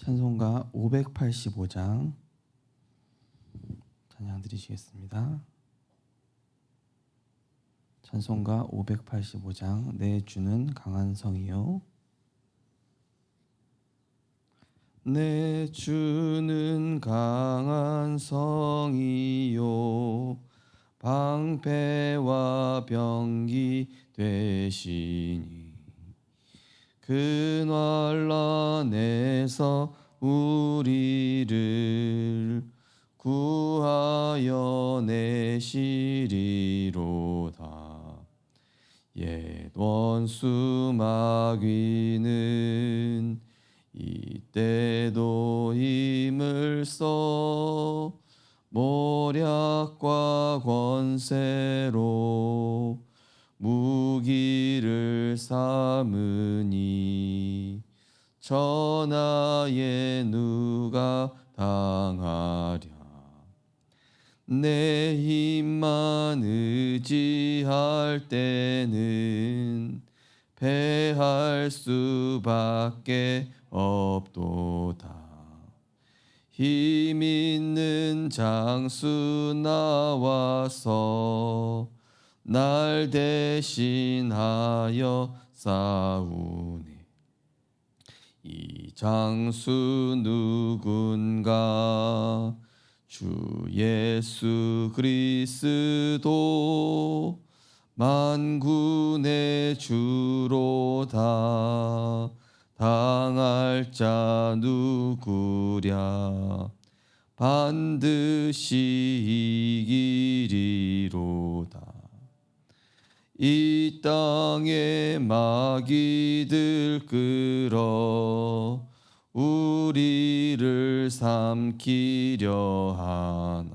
찬송가 585장 찬양 드리시겠습니다. 찬송가 585장 내 주는 강한 성이요 내 주는 강한 성이요 방패와 병기 되시니 그 난란에서 우리를 구하여 내시리로다. 옛 원수 마귀는 이때도 힘을 써 모략과 권세로 무기를 삼으니 천하에 누가 당하랴. 내 힘만 의지할 때는 패할 수밖에 없도다. 힘 있는 장수 나와서 날 대신하여 싸우네. 이 장수 누군가 주 예수 그리스도 만군의 주로다. 당할 자 누구랴 반드시 이기리로다. 이 땅에 마귀들 끌어 우리를 삼키려 하나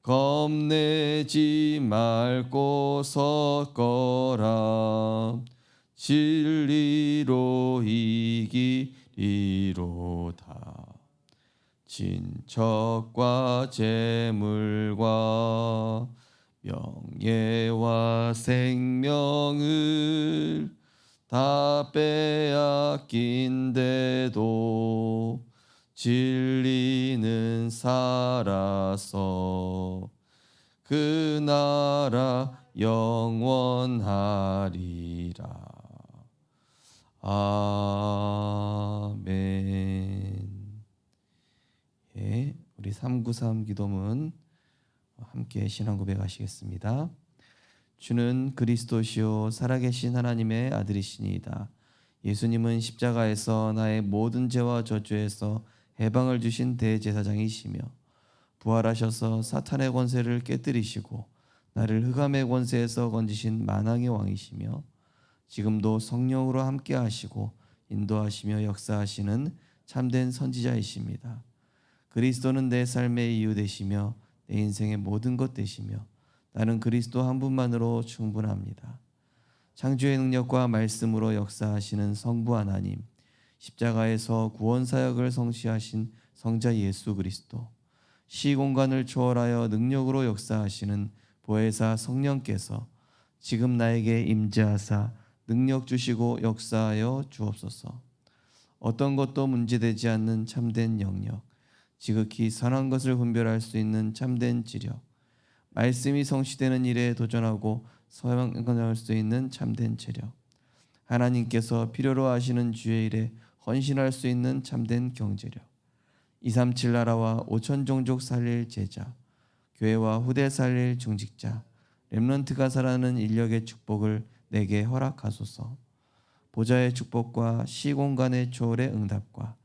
겁내지 말고 섰거라. 진리로 이기리로다. 친척과 재물과 명예와 생명을 다 빼앗긴데도 진리는 살아서 그 나라 영원하리라. 아멘. 예, 우리 393 기도문 함께 신앙 고백하시겠습니다. 주는 그리스도시요 살아계신 하나님의 아들이시니이다. 예수님은 십자가에서 나의 모든 죄와 저주에서 해방을 주신 대제사장이시며 부활하셔서 사탄의 권세를 깨뜨리시고 나를 흑암의 권세에서 건지신 만왕의 왕이시며 지금도 성령으로 함께 하시고 인도하시며 역사하시는 참된 선지자이십니다. 그리스도는 내 삶의 이유 되시며 내 인생의 모든 것 되시며 나는 그리스도 한 분만으로 충분합니다. 창조의 능력과 말씀으로 역사하시는 성부 하나님, 십자가에서 구원 사역을 성취하신 성자 예수 그리스도, 시공간을 초월하여 능력으로 역사하시는 보혜사 성령께서 지금 나에게 임재하사 능력 주시고 역사하여 주옵소서. 어떤 것도 문제되지 않는 참된 영역, 지극히 선한 것을 분별할 수 있는 참된 지력, 말씀이 성취되는 일에 도전하고 서양할 수 있는 참된 체력, 하나님께서 필요로 하시는 주의 일에 헌신할 수 있는 참된 경제력, 237 나라와 5천 종족 살릴 제자, 교회와 후대 살릴 중직자, 렘넌트가 살아가는 인력의 축복을 내게 허락하소서. 보좌의 축복과 시공간의 초월의 응답과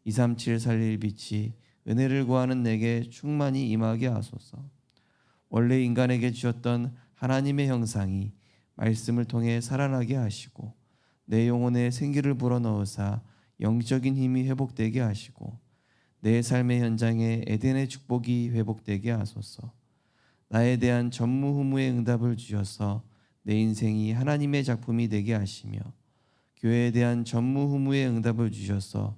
237 살릴 빛이 은혜를 구하는 내게 충만히 임하게 하소서. 원래 인간에게 주셨던 하나님의 형상이 말씀을 통해 살아나게 하시고 내 영혼에 생기를 불어넣으사 영적인 힘이 회복되게 하시고 내 삶의 현장에 에덴의 축복이 회복되게 하소서. 나에 대한 전무후무의 응답을 주셔서 내 인생이 하나님의 작품이 되게 하시며 교회에 대한 전무후무의 응답을 주셔서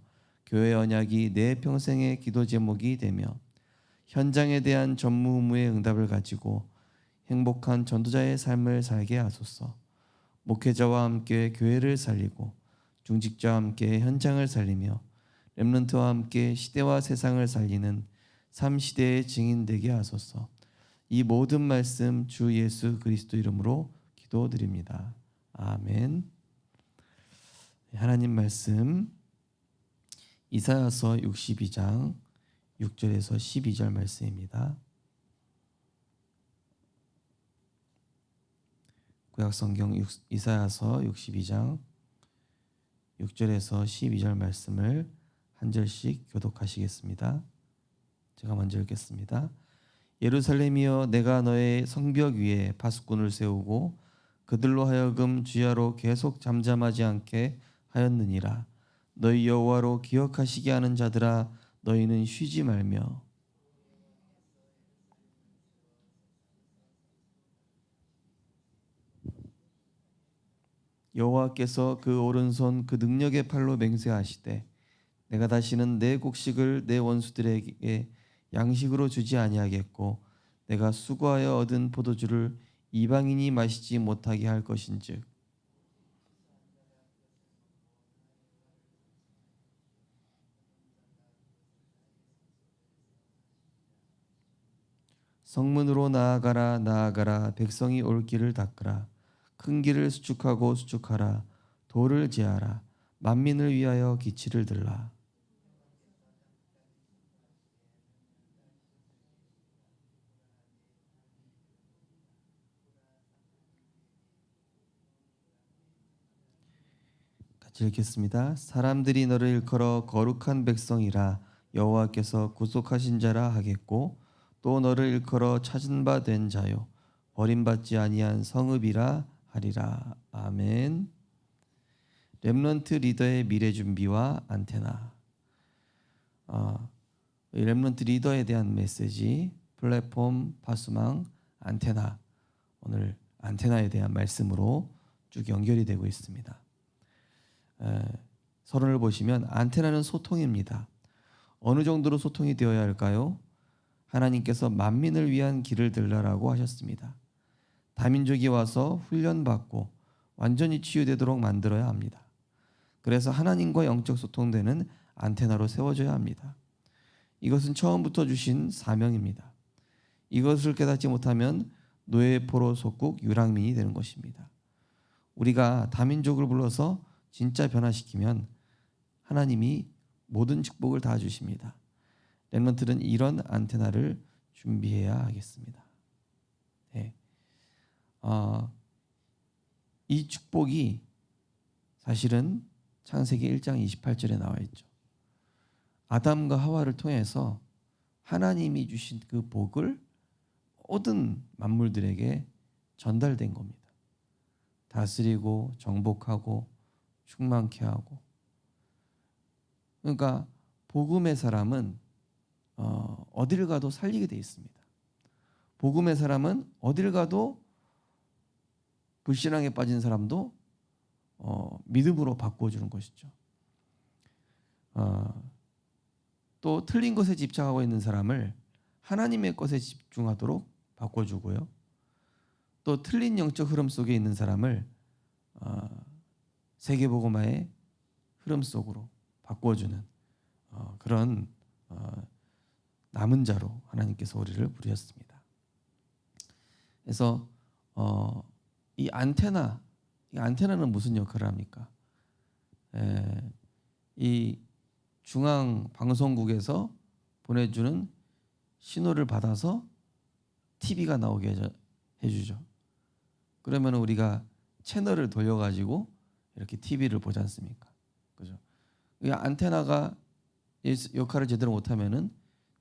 교회 언약이 내 평생의 기도 제목이 되며 현장에 대한 전무후무의 응답을 가지고 행복한 전도자의 삶을 살게 하소서. 목회자와 함께 교회를 살리고 중직자와 함께 현장을 살리며 렘넌트와 함께 시대와 세상을 살리는 3시대의 증인 되게 하소서. 이 모든 말씀 주 예수 그리스도 이름으로 기도드립니다. 아멘. 하나님 말씀 이사야서 62장 6절에서 12절 말씀입니다. 구약성경 이사야서 62장 6절에서 12절 말씀을 한 절씩 교독하시겠습니다. 제가 먼저 읽겠습니다. 예루살렘이여, 내가 너의 성벽 위에 파수꾼을 세우고 그들로 하여금 주야로 계속 잠잠하지 않게 하였느니라. 너희 여호와로 기억하시게 하는 자들아, 너희는 쉬지 말며 여호와께서 그 오른손 그 능력의 팔로 맹세하시되 내가 다시는 내 곡식을 내 원수들에게 양식으로 주지 아니하겠고 내가 수고하여 얻은 포도주를 이방인이 마시지 못하게 할 것인즉 성문으로 나아가라 나아가라. 백성이 올 길을 닦으라. 큰 길을 수축하고 수축하라. 돌을 제하라. 만민을 위하여 기치를 들라. 같이 읽겠습니다. 사람들이 너를 일컬어 거룩한 백성이라 여호와께서 구속하신 자라 하겠고 또 너를 일컬어 찾은 바 된 자요 버림받지 아니한 성읍이라 하리라. 아멘. 렘넌트 리더의 미래 준비와 안테나. 렘넌트 리더에 대한 메시지, 플랫폼, 파수망, 안테나. 오늘 안테나에 대한 말씀으로 쭉 연결이 되고 있습니다. 서론을 보시면 안테나는 소통입니다. 어느 정도로 소통이 되어야 할까요? 하나님께서 만민을 위한 길을 들라라고 하셨습니다. 다민족이 와서 훈련받고 완전히 치유되도록 만들어야 합니다. 그래서 하나님과 영적 소통되는 안테나로 세워져야 합니다. 이것은 처음부터 주신 사명입니다. 이것을 깨닫지 못하면 노예포로 속국 유랑민이 되는 것입니다. 우리가 다민족을 불러서 진짜 변화시키면 하나님이 모든 축복을 다 주십니다. 렘넌트는 이런 안테나를 준비해야 하겠습니다. 네. 이 축복이 사실은 창세기 1장 28절에 나와 있죠. 아담과 하와를 통해서 하나님이 주신 그 복을 모든 만물들에게 전달된 겁니다. 다스리고 정복하고 충만케 하고. 그러니까 복음의 사람은 어딜 가도 살리게 돼 있습니다. 복음의 사람은 어딜 가도 불신앙에 빠진 사람도 믿음으로 바꿔주는 것이죠. 또 틀린 것에 집착하고 있는 사람을 하나님의 것에 집중하도록 바꿔주고요. 또 틀린 영적 흐름 속에 있는 사람을 세계복음화의 흐름 속으로 바꿔주는 그런 남은 자로 하나님께서 우리를 부르셨습니다. 그래서 이 안테나는 무슨 역할을 합니까? 이 중앙 방송국에서 보내주는 신호를 받아서 TV가 나오게 해주죠. 그러면 우리가 채널을 돌려가지고 이렇게 TV를 보지 않습니까? 그죠? 이 안테나가 역할을 제대로 못하면은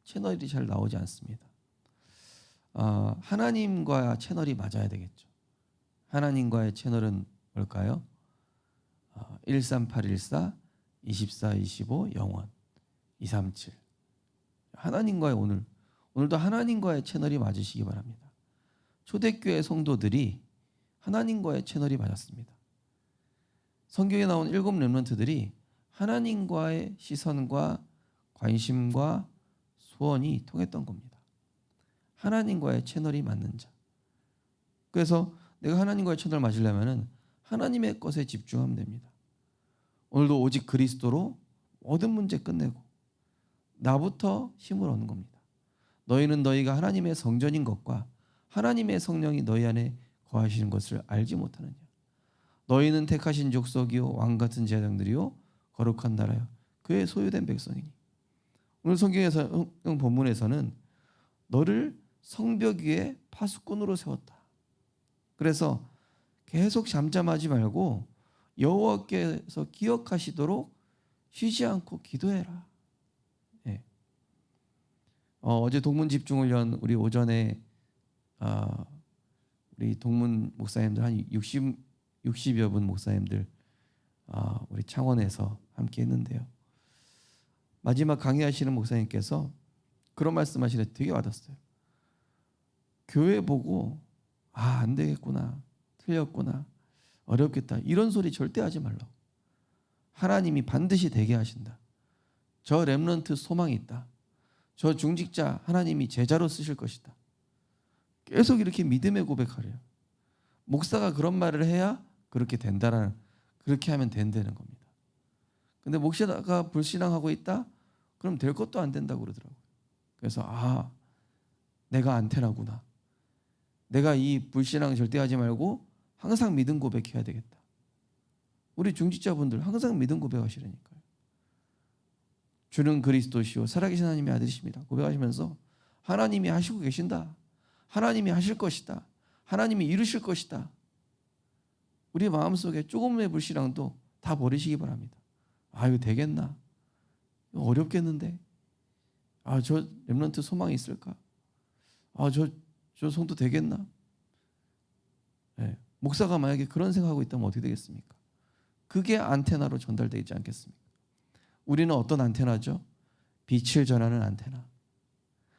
채널이 잘 나오지 않습니다. 하나님과 채널이 맞아야 되겠죠. 하나님과의 채널은 뭘까요? 13814, 2425, 영원, 237. 하나님과의 오늘도 하나님과의 채널이 맞으시기 바랍니다. 초대교회 성도들이 하나님과의 채널이 맞았습니다. 성경에 나온 7 렘넌트들이 하나님과의 시선과 관심과 소원이 통했던 겁니다. 하나님과의 채널이 맞는 자. 그래서 내가 하나님과의 채널을 맞으려면 하나님의 것에 집중하면 됩니다. 오늘도 오직 그리스도로 모든 문제 끝내고 나부터 힘을 얻는 겁니다. 너희는 너희가 하나님의 성전인 것과 하나님의 성령이 너희 안에 거하시는 것을 알지 못하느냐. 너희는 택하신 족속이요 왕 같은 제사장들이요 거룩한 나라요 그의 소유된 백성이니. 오늘 성경에서 본문에서는 너를 성벽 위에 파수꾼으로 세웠다. 그래서 계속 잠잠하지 말고 여호와께서 기억하시도록 쉬지 않고 기도해라. 예. 어제 동문 집중훈련 우리 오전에 우리 동문 목사님들 한 60여 분 목사님들 우리 창원에서 함께 했는데요. 마지막 강의하시는 목사님께서 그런 말씀하시는데 되게 와닿았어요. 교회 보고 안 되겠구나, 틀렸구나, 어렵겠다 이런 소리 절대 하지 말라고. 하나님이 반드시 되게 하신다. 저 렘넌트 소망이 있다. 저 중직자 하나님이 제자로 쓰실 것이다. 계속 이렇게 믿음의 고백하래요. 목사가 그런 말을 해야 그렇게 된다라는, 그렇게 하면 된다는 겁니다. 근데 목사가 불신앙하고 있다? 그럼 될 것도 안 된다고 그러더라고요. 그래서 내가 안테나구나. 내가 이 불신앙 절대 하지 말고 항상 믿음 고백해야 되겠다. 우리 중직자분들 항상 믿음 고백하시라니까요. 주는 그리스도시요 살아계신 하나님의 아들이십니다. 고백하시면서 하나님이 하시고 계신다. 하나님이 하실 것이다. 하나님이 이루실 것이다. 우리 마음속에 조금의 불신앙도 다 버리시기 바랍니다. 이거 되겠나? 이거 어렵겠는데? 저 렘넌트 소망이 있을까? 저 성도 되겠나? 네. 목사가 만약에 그런 생각하고 있다면 어떻게 되겠습니까? 그게 안테나로 전달되지 않겠습니까? 우리는 어떤 안테나죠? 빛을 전하는 안테나.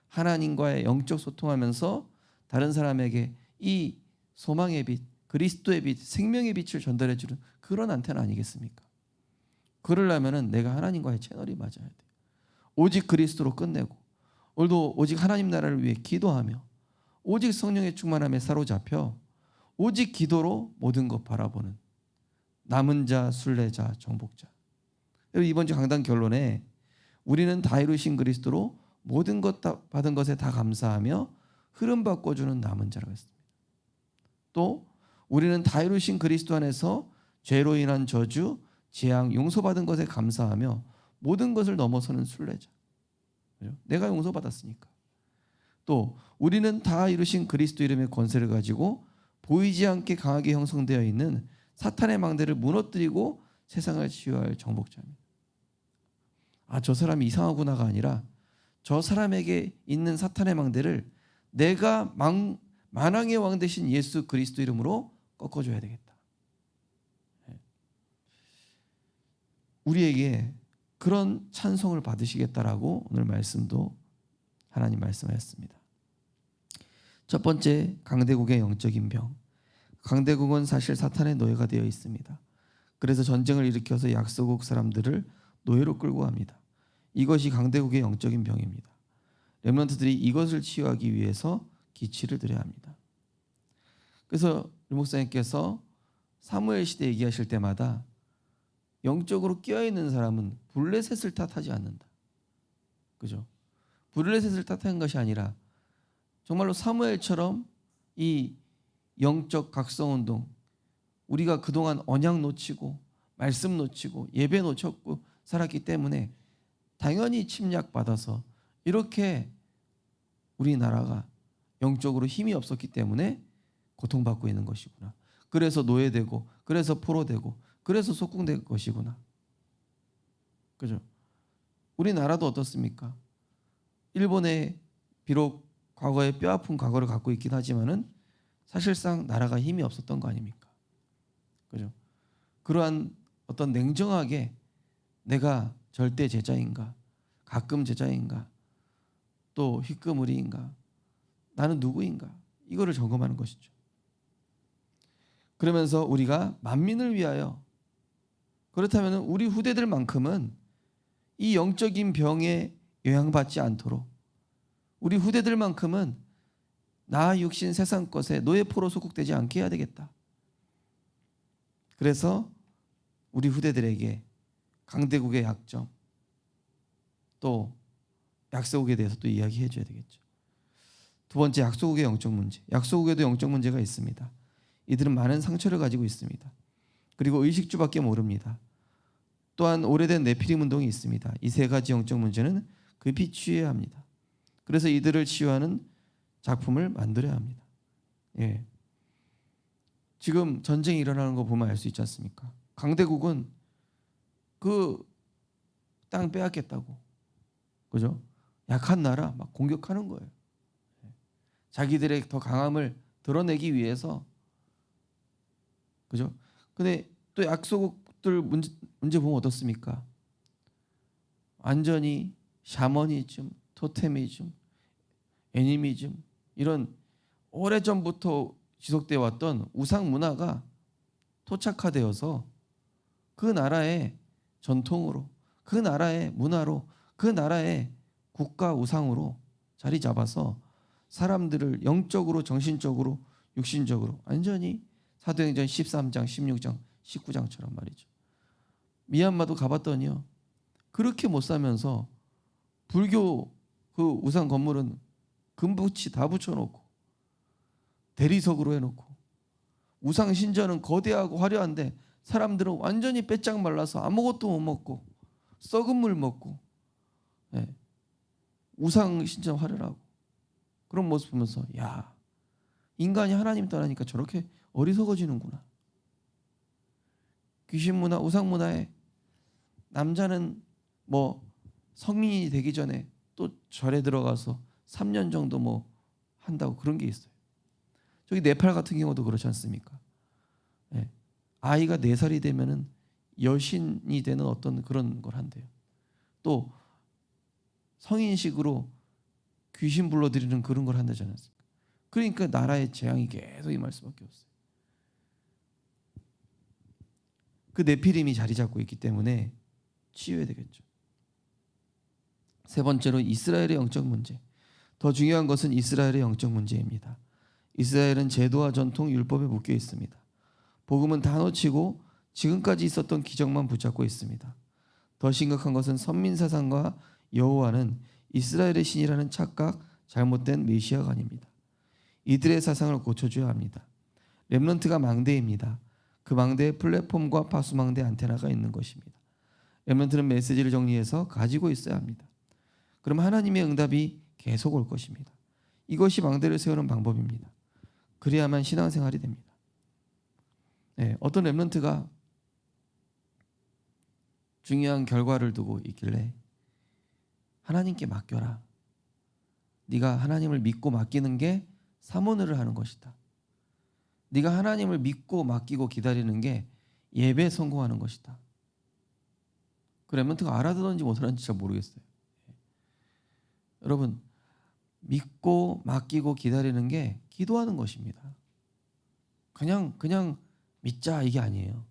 하나님과의 영적 소통하면서 다른 사람에게 이 소망의 빛, 그리스도의 빛, 생명의 빛을 전달해주는 그런 안테나 아니겠습니까? 그러려면 내가 하나님과의 채널이 맞아야 돼요. 오직 그리스도로 끝내고 오늘도 오직 하나님 나라를 위해 기도하며 오직 성령의 충만함에 사로잡혀 오직 기도로 모든 것 바라보는 남은 자, 순례자, 정복자. 이번 주 강단 결론에 우리는 다 이루신 그리스도로 모든 것 받은 것에 다 감사하며 흐름 바꿔주는 남은 자라고 했습니다. 또 우리는 다 이루신 그리스도 안에서 죄로 인한 저주, 재앙, 용서받은 것에 감사하며 모든 것을 넘어서는 순례자. 내가 용서받았으니까. 또 우리는 다 이루신 그리스도 이름의 권세를 가지고 보이지 않게 강하게 형성되어 있는 사탄의 망대를 무너뜨리고 세상을 치유할 정복자입니다. 저 사람이 이상하구나가 아니라 저 사람에게 있는 사탄의 망대를 내가 만왕의 왕 되신 예수 그리스도 이름으로 꺾어줘야 되겠다. 우리에게 그런 찬송을 받으시겠다라고 오늘 말씀도 하나님 말씀하셨습니다. 첫 번째, 강대국의 영적인 병. 강대국은 사실 사탄의 노예가 되어 있습니다. 그래서 전쟁을 일으켜서 약소국 사람들을 노예로 끌고 갑니다. 이것이 강대국의 영적인 병입니다. 렘넌트들이 이것을 치유하기 위해서 기치를 드려야 합니다. 그래서 류 목사님께서 사무엘 시대 얘기하실 때마다 영적으로 깨어있는 사람은 블레셋을 탓하지 않는다. 그죠? 블레셋을 탓한 것이 아니라 정말로 사무엘처럼 이 영적 각성운동, 우리가 그동안 언약 놓치고 말씀 놓치고 예배 놓쳤고 살았기 때문에 당연히 침략받아서 이렇게 우리나라가 영적으로 힘이 없었기 때문에 고통받고 있는 것이구나. 그래서 노예되고 그래서 포로되고 그래서 속국된 것이구나. 그죠? 우리나라도 어떻습니까? 일본에 비록 과거에 뼈아픈 과거를 갖고 있긴 하지만은 사실상 나라가 힘이 없었던 거 아닙니까? 그죠? 그러한 어떤 냉정하게 내가 절대 제자인가, 가끔 제자인가, 또 휘끄무리인가, 나는 누구인가, 이거를 점검하는 것이죠. 그러면서 우리가 만민을 위하여, 그렇다면 우리 후대들만큼은 이 영적인 병에 영향받지 않도록 우리 후대들만큼은 나 육신 세상 것에 노예포로 소국되지 않게 해야 되겠다. 그래서 우리 후대들에게 강대국의 약점, 또 약소국에 대해서 또 이야기해 줘야 되겠죠. 두 번째, 약소국의 영적 문제. 약소국에도 영적 문제가 있습니다. 이들은 많은 상처를 가지고 있습니다. 그리고 의식주밖에 모릅니다. 또한 오래된 네피림 운동이 있습니다. 이 세 가지 영적 문제는 급히 치유해야 합니다. 그래서 이들을 치유하는 작품을 만들어야 합니다. 예. 지금 전쟁이 일어나는 거 보면 알 수 있지 않습니까? 강대국은 그 땅 빼앗겠다고, 그죠? 약한 나라 막 공격하는 거예요. 자기들의 더 강함을 드러내기 위해서, 그죠? 근데 또 약소국들 문제 보면 어떻습니까? 완전히 샤머니즘, 토테미즘, 애니미즘, 이런 오래전부터 지속되어 왔던 우상 문화가 토착화되어서 그 나라의 전통으로, 그 나라의 문화로, 그 나라의 국가 우상으로 자리 잡아서 사람들을 영적으로, 정신적으로, 육신적으로 완전히 사도행전 13장, 16장, 19장처럼 말이죠. 미얀마도 가봤더니요, 그렇게 못 살면서 불교 그 우상 건물은 금붙이 다 붙여놓고 대리석으로 해놓고, 우상 신전은 거대하고 화려한데 사람들은 완전히 빼짝 말라서 아무것도 못 먹고 썩은 물 먹고, 예, 우상 신전 화려하고 그런 모습 보면서, 야, 인간이 하나님 떠나니까 저렇게 어리석어지는구나. 귀신 문화, 우상 문화에 남자는 뭐 성인이 되기 전에 또 절에 들어가서 3년 정도 뭐 한다고 그런 게 있어요. 저기 네팔 같은 경우도 그렇지 않습니까? 예. 아이가 4살이 되면은 여신이 되는 어떤 그런 걸 한대요. 또 성인식으로 귀신 불러들이는 그런 걸 한다지 않습니까? 그러니까 나라의 재앙이 계속 임할 수밖에 없어요. 그 네피림이 자리 잡고 있기 때문에 치유해야 되겠죠. 세 번째로, 이스라엘의 영적 문제. 더 중요한 것은 이스라엘의 영적 문제입니다. 이스라엘은 제도와 전통, 율법에 묶여 있습니다. 복음은 다 놓치고 지금까지 있었던 기적만 붙잡고 있습니다. 더 심각한 것은 선민사상과 여호와는 이스라엘의 신이라는 착각, 잘못된 메시아가 아닙니다. 이들의 사상을 고쳐줘야 합니다. 렘넌트가 망대입니다. 그 망대에 플랫폼과 파수망대 안테나가 있는 것입니다. 렘넌트는 메시지를 정리해서 가지고 있어야 합니다. 그럼 하나님의 응답이 계속 올 것입니다. 이것이 망대를 세우는 방법입니다. 그래야만 신앙생활이 됩니다. 네, 어떤 렘넌트가 중요한 결과를 두고 있길래 하나님께 맡겨라. 네가 하나님을 믿고 맡기는 게 사모늘을 하는 것이다. 네가 하나님을 믿고 맡기고 기다리는 게 예배에 성공하는 것이다. 그 렘넌트가 알아듣는지 못하는지 잘 모르겠어요. 여러분, 믿고 맡기고 기다리는 게 기도하는 것입니다. 그냥 믿자 이게 아니에요.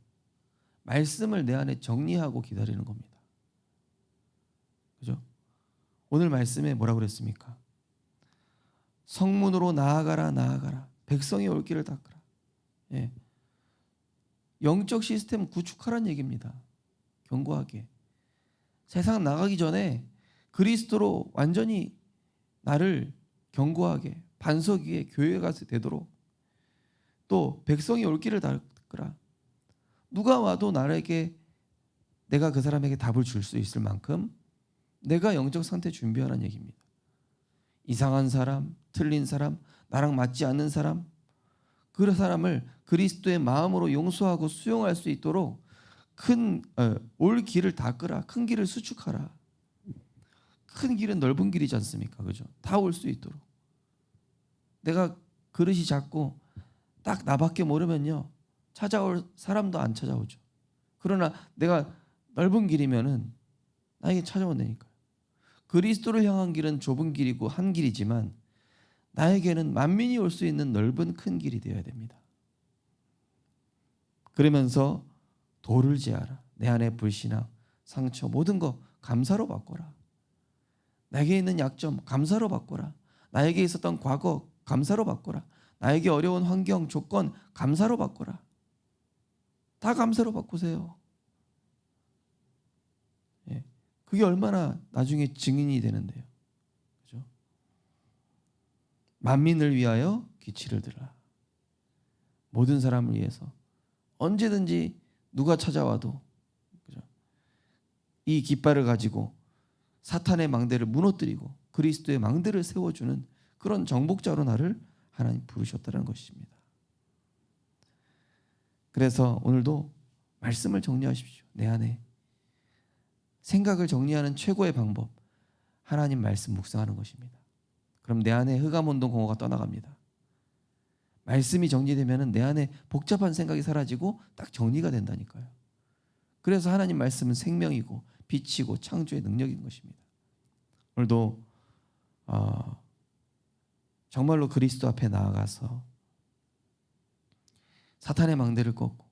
말씀을 내 안에 정리하고 기다리는 겁니다. 그죠? 오늘 말씀에 뭐라고 그랬습니까? 성문으로 나아가라, 나아가라. 백성이 올 길을 닦으라. 예. 영적 시스템 구축하라는 얘기입니다. 견고하게. 세상 나가기 전에 그리스도로 완전히 나를 견고하게 반석 위에 교회가 되도록, 또 백성이 올 길을 닦으라. 누가 와도 나에게, 내가 그 사람에게 답을 줄 수 있을 만큼 내가 영적 상태 준비하라는 얘기입니다. 이상한 사람, 틀린 사람, 나랑 맞지 않는 사람, 그 사람을 그리스도의 마음으로 용서하고 수용할 수 있도록 올 길을 닦으라. 큰 길을 수축하라. 큰 길은 넓은 길이지 않습니까? 그죠? 다 올 수 있도록. 내가 그릇이 작고 딱 나밖에 모르면요, 찾아올 사람도 안 찾아오죠. 그러나 내가 넓은 길이면은 나에게 찾아온다니까요. 그리스도를 향한 길은 좁은 길이고 한 길이지만 나에게는 만민이 올 수 있는 넓은 큰 길이 되어야 됩니다. 그러면서 도를 제하라. 내 안에 불신앙, 상처, 모든 거 감사로 바꿔라. 나에게 있는 약점 감사로 바꿔라. 나에게 있었던 과거 감사로 바꿔라. 나에게 어려운 환경, 조건 감사로 바꿔라. 다 감사로 바꾸세요. 예. 그게 얼마나 나중에 증인이 되는데요. 그죠? 만민을 위하여 기치를 들라. 모든 사람을 위해서 언제든지 누가 찾아와도, 그죠? 이 깃발을 가지고 사탄의 망대를 무너뜨리고 그리스도의 망대를 세워주는 그런 정복자로 나를 하나님 부르셨다는 것입니다. 그래서 오늘도 말씀을 정리하십시오. 내 안에 생각을 정리하는 최고의 방법, 하나님 말씀 묵상하는 것입니다. 그럼 내 안에 흑암운동 공허가 떠나갑니다. 말씀이 정리되면 내 안에 복잡한 생각이 사라지고 딱 정리가 된다니까요. 그래서 하나님 말씀은 생명이고 빛이고 창조의 능력인 것입니다. 오늘도 정말로 그리스도 앞에 나아가서 사탄의 망대를 꺾고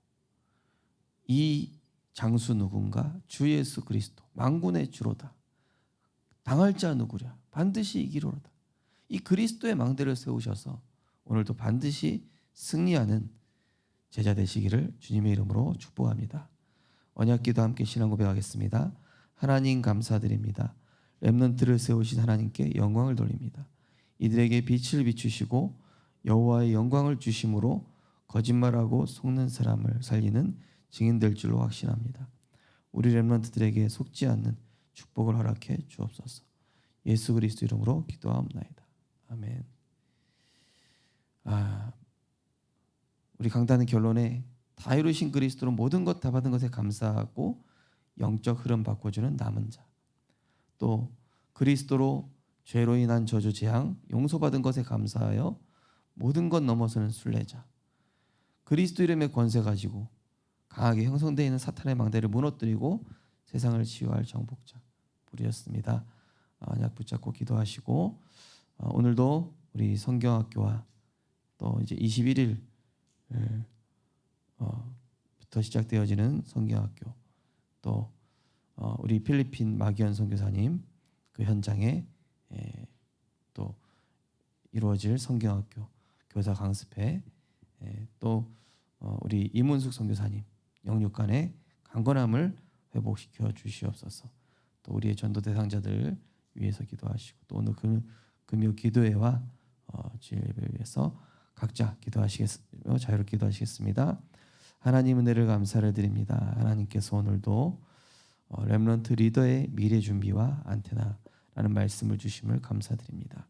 이 장수 누군가? 주 예수 그리스도 만군의 주로다. 당할 자 누구랴? 반드시 이기로다. 이 그리스도의 망대를 세우셔서 오늘도 반드시 승리하는 제자 되시기를 주님의 이름으로 축복합니다. 언약기도 함께 신앙 고백하겠습니다. 하나님 감사드립니다. 렘넌트를 세우신 하나님께 영광을 돌립니다. 이들에게 빛을 비추시고 여호와의 영광을 주심으로 거짓말하고 속는 사람을 살리는 증인될 줄로 확신합니다. 우리 렘넌트들에게 속지 않는 축복을 허락해 주옵소서. 예수 그리스도 이름으로 기도하옵나이다. 아멘. 우리 강단의 결론에 다 이루신 그리스도로 모든 것 다 받은 것에 감사하고 영적 흐름 바꿔주는 남은 자, 또 그리스도로 죄로 인한 저주 재앙 용서받은 것에 감사하여 모든 것 넘어서는 순례자, 그리스도 이름의 권세 가지고 강하게 형성되어 있는 사탄의 망대를 무너뜨리고 세상을 치유할 정복자 부르셨습니다. 언약 붙잡고 기도하시고 오늘도 우리 성경학교와 또 이제 21일 부터 시작되어지는 성경학교, 또 우리 필리핀 마기현 선교사님 그 현장에 또 이루어질 성경학교 교사 강습회, 또 우리 이문숙 선교사님 영육간의 강건함을 회복시켜 주시옵소서. 또 우리의 전도 대상자들 위해서 기도하시고, 또 오늘 금요 기도회와 주일 예배를 위해서 각자 기도하시겠으며 자유롭게 기도하시겠습니다. 하나님 은혜를 감사를 드립니다. 하나님께서 오늘도 렘넌트 리더의 미래 준비와 안테나라는 말씀을 주심을 감사드립니다.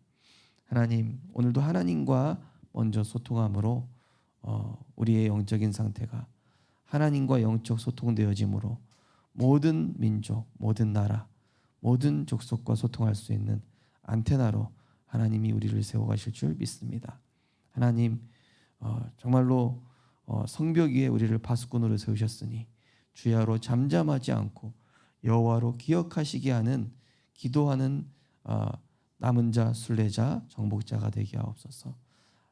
하나님, 오늘도 하나님과 먼저 소통함으로 우리의 영적인 상태가 하나님과 영적 소통되어짐으로 모든 민족, 모든 나라, 모든 족속과 소통할 수 있는 안테나로 하나님이 우리를 세워가실 줄 믿습니다. 하나님, 정말로 성벽 위에 우리를 파수꾼으로 세우셨으니 주야로 잠잠하지 않고 여호와로 기억하시게 하는 기도하는 남은 자, 순례자, 정복자가 되게 하옵소서.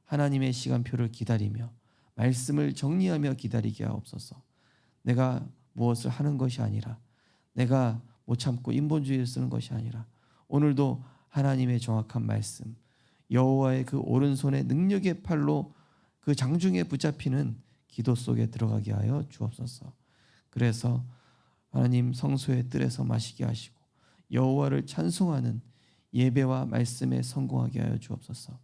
하나님의 시간표를 기다리며 말씀을 정리하며 기다리게 하옵소서. 내가 무엇을 하는 것이 아니라, 내가 못 참고 인본주의를 쓰는 것이 아니라, 오늘도 하나님의 정확한 말씀, 여호와의 그 오른손의 능력의 팔로 그 장중에 붙잡히는 기도 속에 들어가게 하여 주옵소서. 그래서 하나님 성소의 뜰에서 마시게 하시고 여호와를 찬송하는 예배와 말씀에 성공하게 하여 주옵소서.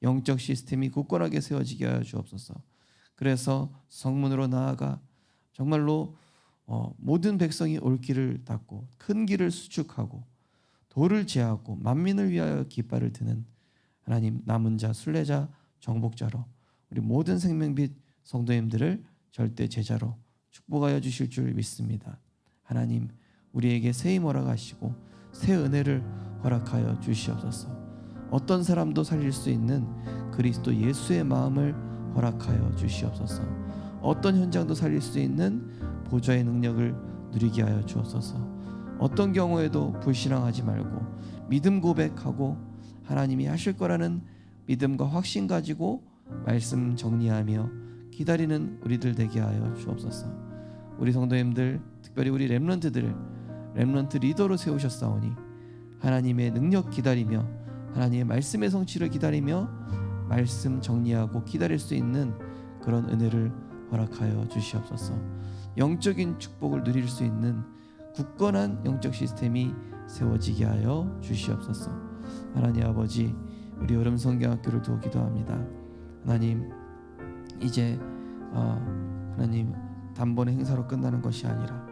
영적 시스템이 굳건하게 세워지게 하여 주옵소서. 그래서 성문으로 나아가 정말로 모든 백성이 올 길을 닫고 큰 길을 수축하고 돌을 제하고 만민을 위하여 깃발을 드는 하나님 남은 자, 순례자, 정복자로 우리 모든 생명빛 성도님들을 절대 제자로 축복하여 주실 줄 믿습니다. 하나님, 우리에게 새 힘 허락하시고 새 은혜를 허락하여 주시옵소서. 어떤 사람도 살릴 수 있는 그리스도 예수의 마음을 허락하여 주시옵소서. 어떤 현장도 살릴 수 있는 보좌의 능력을 누리게 하여 주옵소서. 어떤 경우에도 불신앙하지 말고 믿음 고백하고 하나님이 하실 거라는 믿음과 확신 가지고 말씀 정리하며 기다리는 우리들 되게 하여 주옵소서. 우리 성도님들, 특별히 우리 렘넌트들을 렘넌트 리더로 세우셨사오니 하나님의 능력 기다리며 하나님의 말씀의 성취를 기다리며 말씀 정리하고 기다릴 수 있는 그런 은혜를 허락하여 주시옵소서. 영적인 축복을 누릴 수 있는 굳건한 영적 시스템이 세워지게 하여 주시옵소서. 하나님 아버지, 우리 여름 성경학교를 두어 기도합니다. 하나님, 이제 하나님 단번에 행사로 끝나는 것이 아니라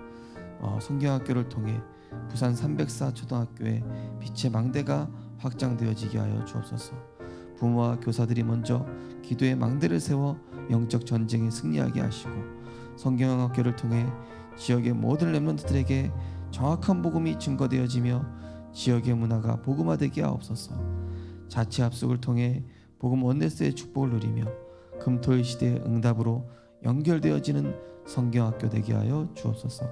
성경학교를 통해 부산 304 초등학교의 빛의 망대가 확장되어지게 하여 주옵소서. 부모와 교사들이 먼저 기도의 망대를 세워 영적 전쟁에 승리하게 하시고, 성경학교를 통해 지역의 모든 렘넌트들에게 정확한 복음이 증거되어지며 지역의 문화가 복음화되게 하옵소서. 자치 합숙을 통해 복음 원네스의 축복을 누리며 금토일 시대의 응답으로 연결되어지는 성경학교 되게 하여 주옵소서.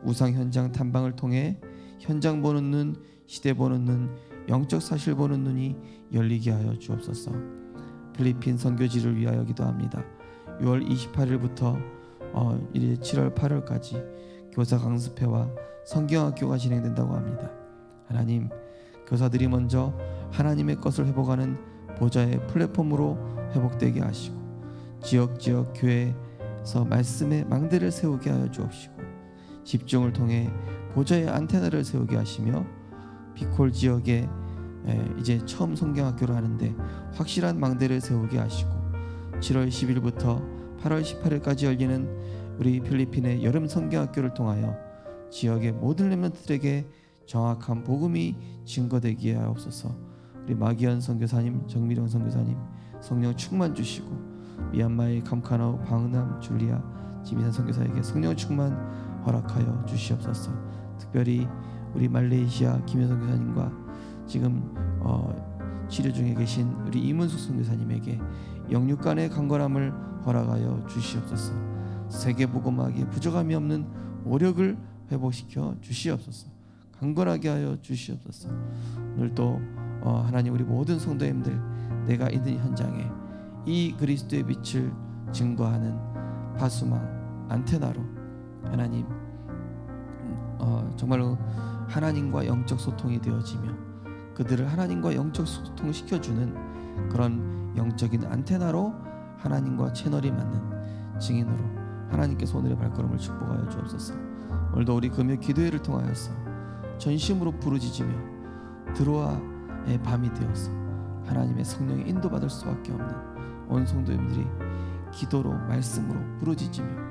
우상 현장 탐방을 통해 현장 보는 눈, 시대 보는 눈, 영적 사실 보는 눈이 열리게 하여 주옵소서. 필리핀 선교지를 위하여 기도합니다. 6월 28일부터 7월 8월까지 교사 강습회와 성경학교가 진행된다고 합니다. 하나님, 교사들이 먼저 하나님의 것을 회복하는 보좌의 플랫폼으로 회복되게 하시고, 지역 교회에서 말씀의 망대를 세우게 하여 주옵시고, 집중을 통해 보좌의 안테나를 세우게 하시며, 비콜 지역에 이제 처음 성경학교를 하는데 확실한 망대를 세우게 하시고, 7월 10일부터 8월 18일까지 열리는 우리 필리핀의 여름 성경학교를 통하여 지역의 모든 렘넌트들에게 정확한 복음이 증거되기에 하옵소서. 우리 마기현 선교사님, 정미령 선교사님 성령 충만 주시고, 미얀마의 감카나우, 방남, 줄리아, 지미산 선교사에게 성령 충만 허락하여 주시옵소서. 특별히 우리 말레이시아 김효선 교사님과 지금 치료 중에 계신 우리 이문숙 선교사님에게 영육간의 강건함을 허락하여 주시옵소서. 세계 복음화기에 부족함이 없는 오력을 회복시켜 주시옵소서. 강건하게 하여 주시옵소서. 오늘도 하나님, 우리 모든 성도님들 내가 있는 현장에 이 그리스도의 빛을 증거하는 파수망 안테나로 하나님 정말로 하나님과 영적 소통이 되어지며 그들을 하나님과 영적 소통시켜주는 그런 영적인 안테나로 하나님과 채널이 맞는 증인으로 하나님께서 오늘의 발걸음을 축복하여 주옵소서. 오늘도 우리 금요 기도회를 통하여서 전심으로 부르짖으며 드로아의 밤이 되어서 하나님의 성령의 인도받을 수밖에 없는 온 성도님들이 기도로 말씀으로 부르짖으며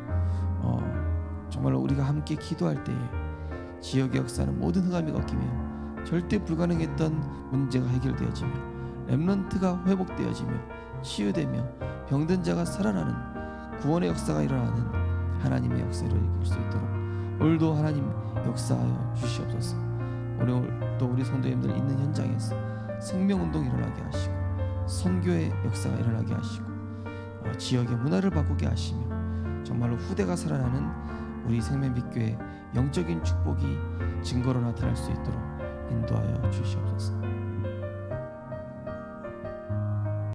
정말로 우리가 함께 기도할 때에 지역의 역사는 모든 흑암이 꺾이며 절대 불가능했던 문제가 해결되어지며 렘넌트가 회복되어지며 치유되며 병든 자가 살아나는 구원의 역사가 일어나는 하나님의 역사를 이룰 수 있도록 오늘도 하나님 역사하여 주시옵소서. 오늘도 우리 성도님들 있는 현장에서 생명운동이 일어나게 하시고 선교의 역사가 일어나게 하시고 지역의 문화를 바꾸게 하시며 정말로 후대가 살아나는 우리 생명빛교회 영적인 축복이 증거로 나타날 수 있도록 인도하여 주시옵소서.